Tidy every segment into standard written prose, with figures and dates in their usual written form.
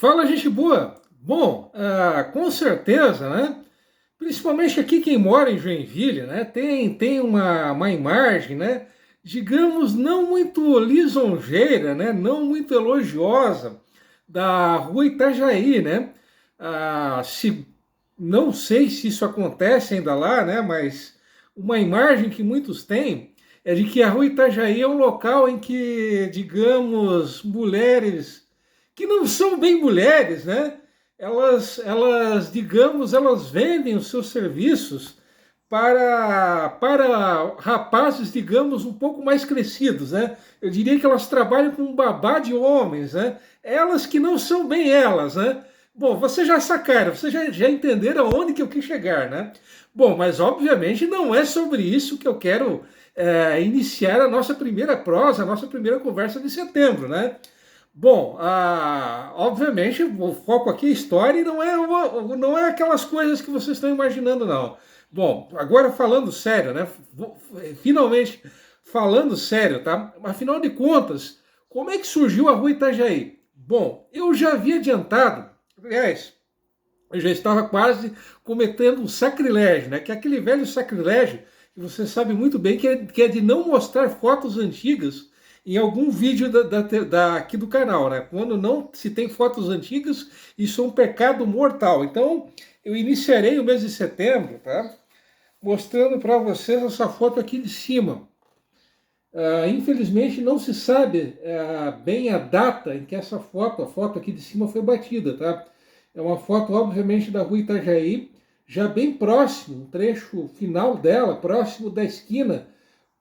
Fala, gente boa! Bom, com certeza, né? Principalmente aqui quem mora em Joinville, né? Tem uma imagem, né? Digamos, não muito lisonjeira, né? Não muito elogiosa da Rua Itajaí, né? Se, não sei se isso acontece ainda lá, né? Mas uma imagem que muitos têm é de que a Rua Itajaí é um local em que, digamos, mulheres que não são bem mulheres, né? Digamos, elas vendem os seus serviços para rapazes, digamos, um pouco mais crescidos, né? Eu diria que elas trabalham com um babá de homens, né? Elas que não são bem elas, né? Bom, vocês já sacaram, vocês já entenderam aonde que eu quis chegar, né? Bom, mas obviamente não é sobre isso que eu quero iniciar a nossa primeira prosa, a nossa primeira conversa de setembro, né? Bom, obviamente o foco aqui é história e não é aquelas coisas que vocês estão imaginando, não. Bom, agora falando sério, né? Finalmente falando sério, tá? Afinal de contas, como é que surgiu a Rua Itajaí? Bom, eu já havia adiantado, aliás, eu já estava quase cometendo um sacrilégio, né? Que é aquele velho sacrilégio que você sabe muito bem que é de não mostrar fotos antigas em algum vídeo aqui do canal, né? Quando não se tem fotos antigas, isso é um pecado mortal. Então, eu iniciarei o mês de setembro, tá? Mostrando para vocês essa foto aqui de cima. Infelizmente, não se sabe bem a data em que a foto aqui de cima foi batida, tá? É uma foto, obviamente, da Rua Itajaí, já bem próximo, um trecho final dela, próximo da esquina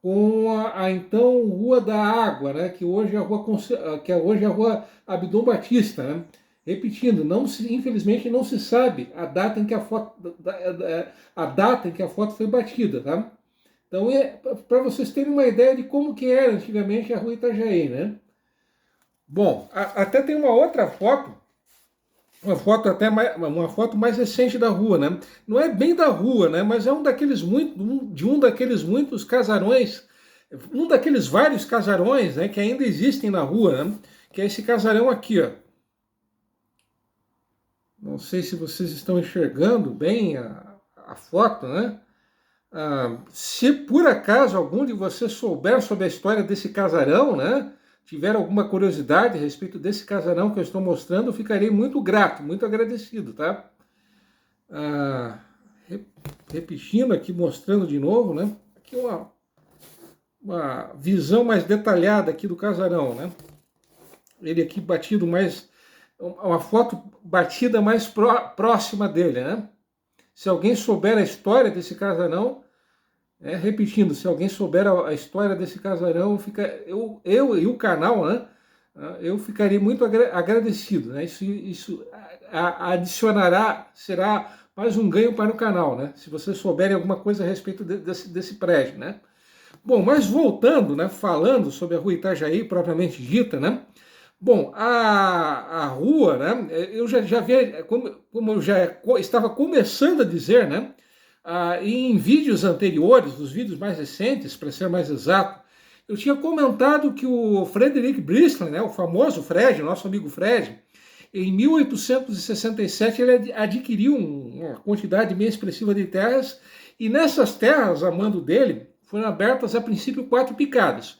com então Rua da Água, né, que hoje é a Rua Abdon Batista, né? Repetindo, infelizmente não se sabe a data em que a foto foi batida, tá? Então para vocês terem uma ideia de como que era antigamente a Rua Itajaí, né? Bom, até tem uma outra foto, uma foto mais recente da rua, né? Não é bem da rua, né? Mas é um daqueles muitos casarões, um daqueles vários casarões, né? Que ainda existem na rua, né? Que é esse casarão aqui, ó. Não sei se vocês estão enxergando bem a foto, né? Se por acaso algum de vocês souber sobre a história desse casarão, né? Tiver alguma curiosidade a respeito desse casarão que eu estou mostrando, eu ficarei muito grato, muito agradecido, tá? Repetindo aqui, mostrando de novo, né? Aqui uma visão mais detalhada aqui do casarão, né? Ele aqui batido mais, uma foto batida mais próxima dele, né? Se alguém souber a história desse casarão, repetindo, se alguém souber a história desse casarão, eu e o canal, né? Eu ficaria muito agradecido, né? Isso adicionará, será mais um ganho para o canal, né? Se vocês souberem alguma coisa a respeito desse prédio, né? Bom, mas voltando, né? Falando sobre a Rua Itajaí propriamente dita, né? Bom, a rua, né? Eu já vi, como eu já estava começando a dizer, né? Em vídeos anteriores, nos vídeos mais recentes, para ser mais exato, eu tinha comentado que o Frederick Bristol, né, o famoso Fred, nosso amigo Fred, em 1867 ele adquiriu uma quantidade bem expressiva de terras, e nessas terras, a mando dele, foram abertas a princípio 4 picadas.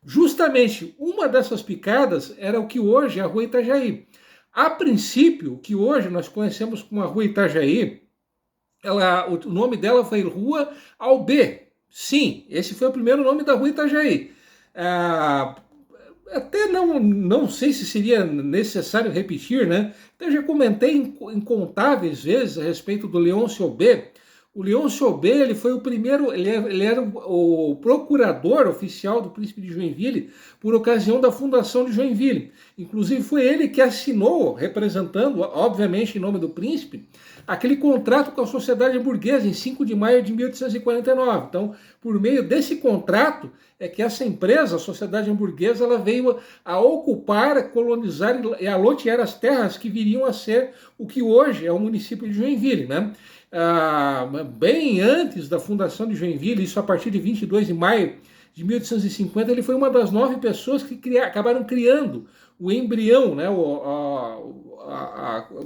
Justamente uma dessas picadas era o que hoje é a Rua Itajaí. A princípio, o que hoje nós conhecemos como a Rua Itajaí, o nome dela foi Rua Albê. Sim, esse foi o primeiro nome da Rua Itajaí. Até não sei se seria necessário repetir, né? Eu já comentei incontáveis vezes a respeito do Leôncio Albê. O Leôncio Albê, ele foi o primeiro, ele era o procurador oficial do Príncipe de Joinville por ocasião da fundação de Joinville. Inclusive foi ele que assinou, representando, obviamente em nome do príncipe, aquele contrato com a Sociedade Hamburguesa em 5 de maio de 1849. Então, por meio desse contrato, é que essa empresa, a Sociedade Hamburguesa, ela veio a ocupar, a colonizar e a lotear as terras que viriam a ser o que hoje é o município de Joinville, né? Bem antes da fundação de Joinville, isso a partir de 22 de maio de 1850, ele foi uma das 9 pessoas que acabaram criando o embrião, né,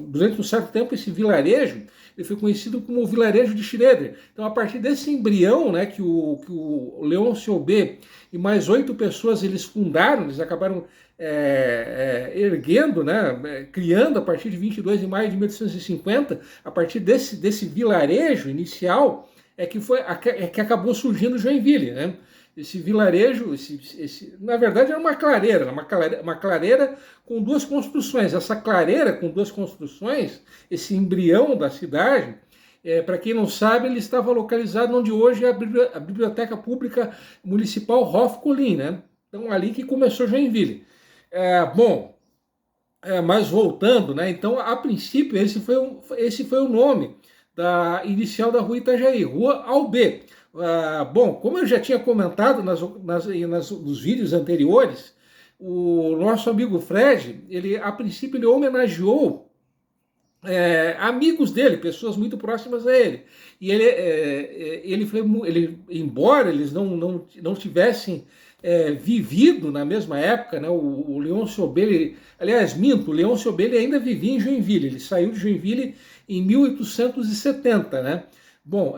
durante um certo tempo, esse vilarejo ele foi conhecido como o vilarejo de Schroeder. Então, a partir desse embrião, né, que o Leôncio B e mais 8 pessoas eles fundaram, eles acabaram erguendo, né, criando a partir de 22 de maio de 1850, a partir desse vilarejo inicial, que acabou surgindo Joinville, né? Esse vilarejo, na verdade era uma clareira com 2 construções. Essa clareira com 2 construções, esse embrião da cidade, para quem não sabe, ele estava localizado onde hoje é a Biblioteca Pública Municipal Hof Colin, né? Então ali que começou Joinville. Mas voltando, né? Então a princípio esse foi o nome inicial da Rua Itajaí, Rua Albê. Como eu já tinha comentado nos vídeos anteriores, o nosso amigo Fred, a princípio ele homenageou amigos dele, pessoas muito próximas a ele. E embora eles não tivessem vivido na mesma época, né, o Leôncio Obel, aliás, minto, o Leôncio Obel ainda vivia em Joinville, ele saiu de Joinville em 1870, né? Bom,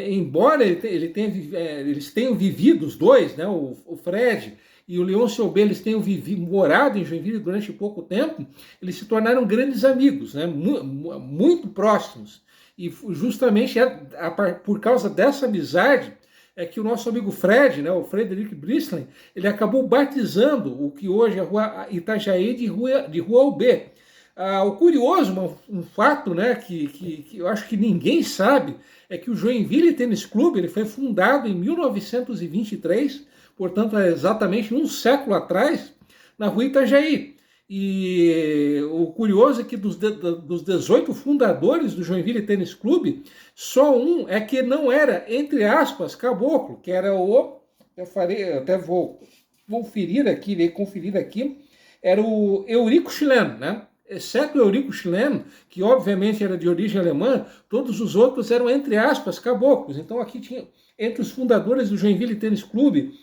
embora eles tenham vivido, os dois, né, o Fred e o Leôncio Obel, eles tenham morado em Joinville durante pouco tempo, eles se tornaram grandes amigos, né, muito próximos. E justamente por causa dessa amizade é que o nosso amigo Fred, né, o Frederic Brisling, ele acabou batizando o que hoje é a Rua Itajaí de Rua Albê. O curioso, um fato, né, que eu acho que ninguém sabe, é que o Joinville Tênis Clube ele foi fundado em 1923, portanto, exatamente um século atrás, na Rua Itajaí. E o curioso é que dos 18 fundadores do Joinville Tênis Clube, só um é que não era, entre aspas, caboclo, que era eu até vou conferir aqui, era o Eurico Chileno, né? Exceto o Eurico Chileno, que obviamente era de origem alemã, todos os outros eram, entre aspas, caboclos. Então aqui tinha, entre os fundadores do Joinville Tênis Clube,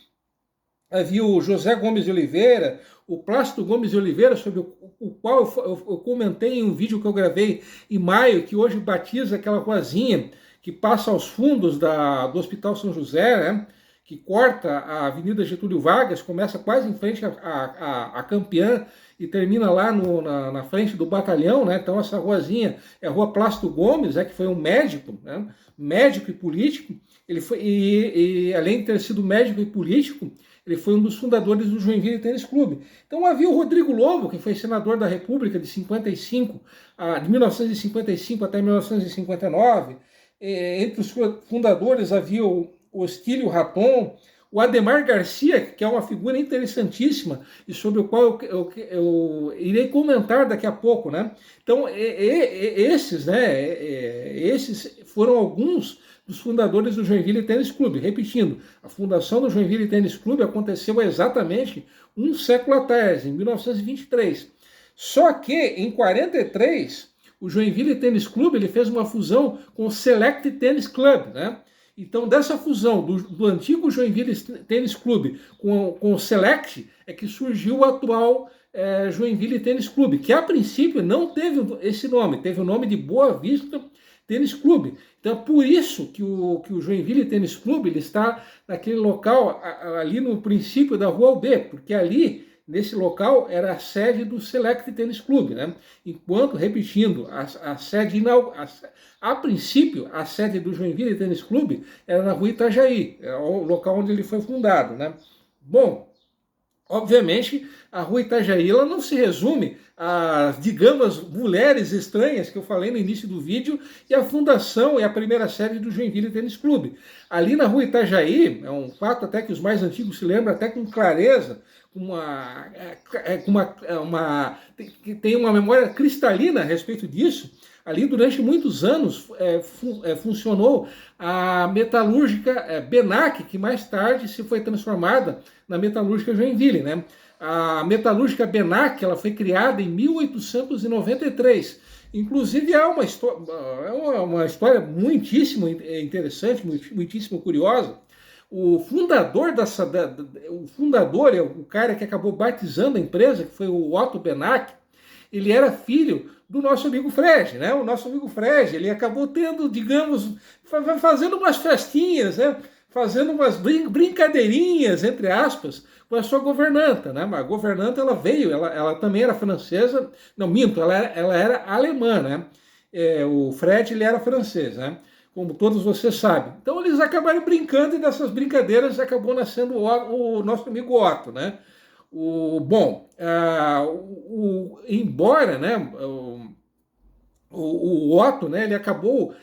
havia o José Gomes de Oliveira, o Plácido Gomes de Oliveira, sobre o qual eu comentei em um vídeo que eu gravei em maio, que hoje batiza aquela ruazinha que passa aos fundos do Hospital São José, né? Que corta a Avenida Getúlio Vargas, começa quase em frente a Campiã e termina lá na frente do batalhão, né? Então essa ruazinha é a Rua Plácido Gomes, que foi um médico, né? Médico e político. Ele foi, e além de ter sido médico e político, ele foi um dos fundadores do Joinville Tênis Clube. Então havia o Rodrigo Lobo, que foi senador da República de 1955 até 1959. Entre os fundadores havia o Ostílio Raton, o Ademar Garcia, que é uma figura interessantíssima e sobre o qual eu irei comentar daqui a pouco, né? Então, esses foram alguns dos fundadores do Joinville Tênis Clube. Repetindo, a fundação do Joinville Tênis Clube aconteceu exatamente um século atrás, em 1923. Só que, em 43, o Joinville Tênis Clube ele fez uma fusão com o Select Tennis Club, né? Então, dessa fusão do antigo Joinville Tênis Clube com o Select, é que surgiu o atual Joinville Tênis Clube, que a princípio não teve esse nome, teve o nome de Boa Vista Tênis Clube. Então, por isso que o Joinville Tênis Clube ele está naquele local, ali no princípio da Rua Albê, porque ali, nesse local, era a sede do Select Tênis Clube, né? Enquanto, repetindo, a princípio, a sede do Joinville Tênis Clube era na Rua Itajaí, é o local onde ele foi fundado, né? Bom, obviamente, a Rua Itajaí ela não se resume a, digamos, mulheres estranhas que eu falei no início do vídeo e a fundação e a primeira sede do Joinville Tênis Clube. Ali na Rua Itajaí, é um fato até que os mais antigos se lembram até com clareza, tem uma memória cristalina a respeito disso. Ali, durante muitos anos, funcionou a metalúrgica Benac, que mais tarde se foi transformada na metalúrgica Joinville, né? A metalúrgica Benac ela foi criada em 1893. Inclusive, é uma história muitíssimo interessante, muitíssimo curiosa. O fundador é o cara que acabou batizando a empresa, que foi o Otto Benac. ele era filho do nosso amigo Fred, né? O nosso amigo Fred, ele acabou tendo, digamos, fazendo umas festinhas, né? Fazendo umas brincadeirinhas, entre aspas, com a sua governanta, né? A governanta, ela veio, ela também era francesa, não, minto, ela era alemã, né? O Fred, ele era francês, né? Como todos vocês sabem. Então eles acabaram brincando e dessas brincadeiras acabou nascendo o nosso amigo Otto, né? Embora, né, o Otto, né, ele acabou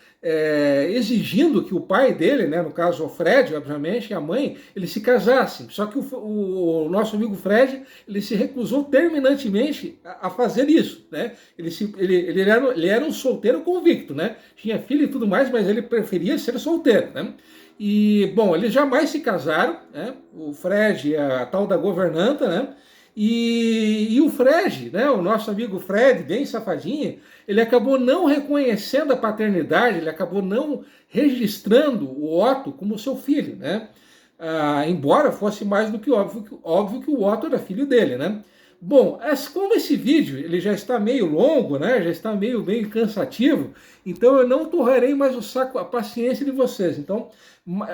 exigindo que o pai dele, né, no caso o Fred, obviamente, e a mãe, eles se casassem. Só que o nosso amigo Fred, ele se recusou terminantemente a fazer isso, né? Ele era um solteiro convicto, né? Tinha filho e tudo mais, mas ele preferia ser solteiro, né? E, bom, eles jamais se casaram, né? O Fred e a tal da governanta, né? E o Fred, né, o nosso amigo Fred, bem safadinho, ele acabou não reconhecendo a paternidade, ele acabou não registrando o Otto como seu filho, né? Embora fosse mais do que óbvio que o Otto era filho dele, né? Bom, como esse vídeo ele já está meio longo, né? Já está meio cansativo, então eu não torrarei mais a paciência de vocês. Então,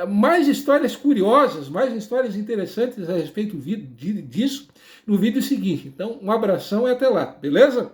mais histórias curiosas, mais histórias interessantes a respeito disso no vídeo seguinte. Então, um abração e até lá, beleza?